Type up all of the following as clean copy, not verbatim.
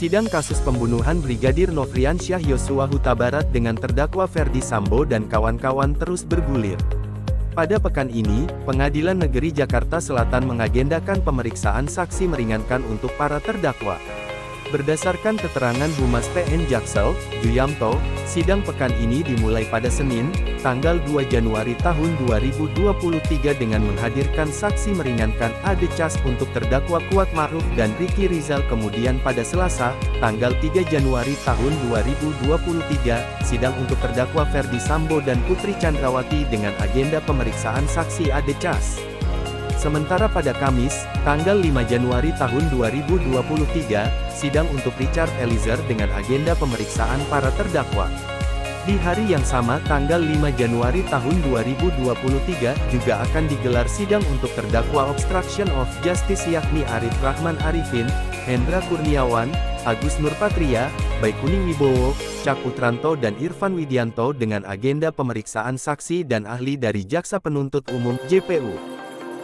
Sidang kasus pembunuhan Brigadir Nofriansyah Yosua Huta Barat dengan terdakwa Ferdy Sambo dan kawan-kawan terus bergulir. Pada pekan ini, Pengadilan Negeri Jakarta Selatan mengagendakan pemeriksaan saksi meringankan untuk para terdakwa. Berdasarkan keterangan Humas PN Jaksel, Juyamto, sidang pekan ini dimulai pada Senin, tanggal 2 Januari tahun 2023 dengan menghadirkan saksi meringankan Ade Cas untuk terdakwa Kuat Ma'ruf dan Ricky Rizal. Kemudian pada Selasa, tanggal 3 Januari tahun 2023, sidang untuk terdakwa Ferdy Sambo dan Putri Chandrawati dengan agenda pemeriksaan saksi Ade Cas. Sementara pada Kamis, tanggal 5 Januari tahun 2023, sidang untuk Richard Eliezer dengan agenda pemeriksaan para terdakwa. Di hari yang sama tanggal 5 Januari tahun 2023, juga akan digelar sidang untuk terdakwa obstruction of justice yakni Arif Rahman Arifin, Hendra Kurniawan, Agus Nurpatria, Baikuning Wibowo, Cak Putranto dan Irfan Widianto dengan agenda pemeriksaan saksi dan ahli dari Jaksa Penuntut Umum, JPU.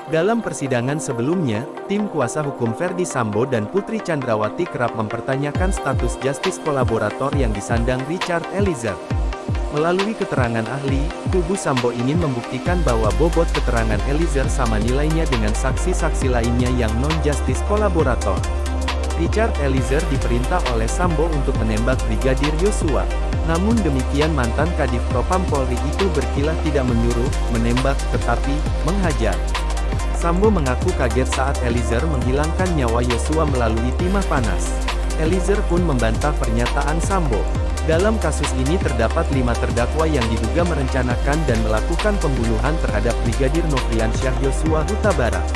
Dalam persidangan sebelumnya, tim kuasa hukum Ferdy Sambo dan Putri Chandrawati kerap mempertanyakan status justice kolaborator yang disandang Richard Eliezer. Melalui keterangan ahli, kubu Sambo ingin membuktikan bahwa bobot keterangan Eliezer sama nilainya dengan saksi-saksi lainnya yang non-justice kolaborator. Richard Eliezer diperintah oleh Sambo untuk menembak Brigadir Yosua. Namun demikian mantan Kadif Propam Polri itu berkilah tidak menyuruh, menembak, tetapi menghajar. Sambo mengaku kaget saat Eliezer menghilangkan nyawa Yosua melalui timah panas. Eliezer pun membantah pernyataan Sambo. Dalam kasus ini terdapat 5 terdakwa yang diduga merencanakan dan melakukan pembunuhan terhadap Brigadir Nofriansyah Yosua Huta Barat.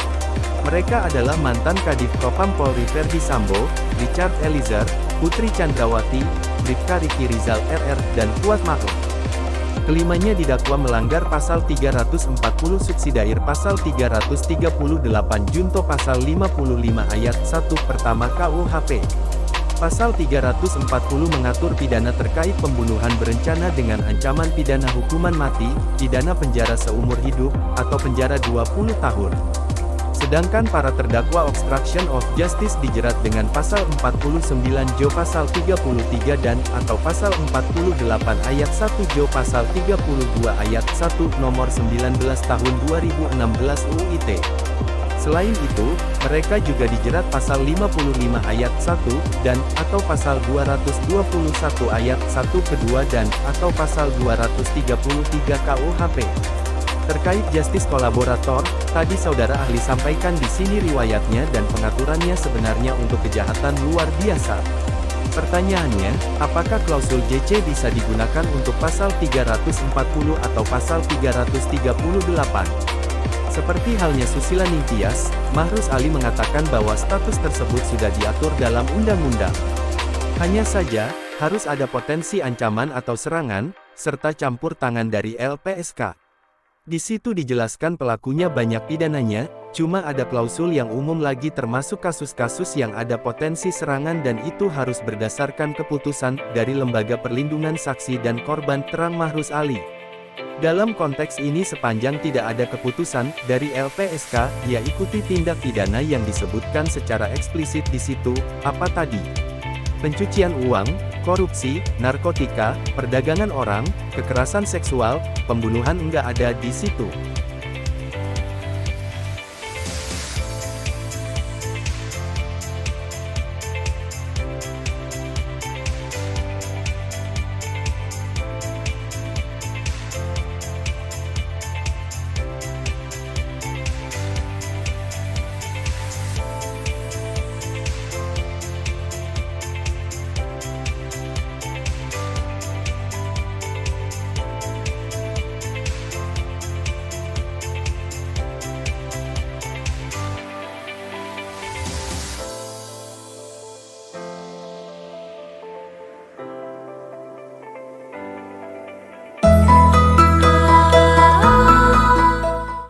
Mereka adalah mantan Kadif Propam Polri Ferdy Sambo, Richard Eliezer, Putri Chandrawati, Bribka Ricky Rizal RR, dan Kuat Ma'ruf. Kelimanya didakwa melanggar pasal 340 subsidiar pasal 338 junto pasal 55 ayat 1 pertama KUHP. Pasal 340 mengatur pidana terkait pembunuhan berencana dengan ancaman pidana hukuman mati, pidana penjara seumur hidup, atau penjara 20 tahun. Sedangkan para terdakwa obstruction of justice dijerat dengan pasal 49 Jo pasal 33 dan atau pasal 48 ayat 1 Jo pasal 32 ayat 1 nomor 19 tahun 2016 UIT. Selain itu, mereka juga dijerat pasal 55 ayat 1 dan atau pasal 221 ayat 1 kedua dan atau pasal 233 KUHP. Terkait justice kolaborator, tadi saudara ahli sampaikan di sini riwayatnya dan pengaturannya sebenarnya untuk kejahatan luar biasa. Pertanyaannya, apakah klausul JC bisa digunakan untuk pasal 340 atau pasal 338? Seperti halnya Susila Ningtyas, Mahrus Ali mengatakan bahwa status tersebut sudah diatur dalam undang-undang. Hanya saja, harus ada potensi ancaman atau serangan, serta campur tangan dari LPSK. Di situ dijelaskan pelakunya banyak pidananya, cuma ada klausul yang umum lagi termasuk kasus-kasus yang ada potensi serangan dan itu harus berdasarkan keputusan dari Lembaga Perlindungan Saksi dan Korban, terang Mahrus Ali. Dalam konteks ini sepanjang tidak ada keputusan dari LPSK, ya ikuti tindak pidana yang disebutkan secara eksplisit di situ, apa tadi? Pencucian uang, korupsi, narkotika, perdagangan orang, kekerasan seksual, pembunuhan enggak ada di situ.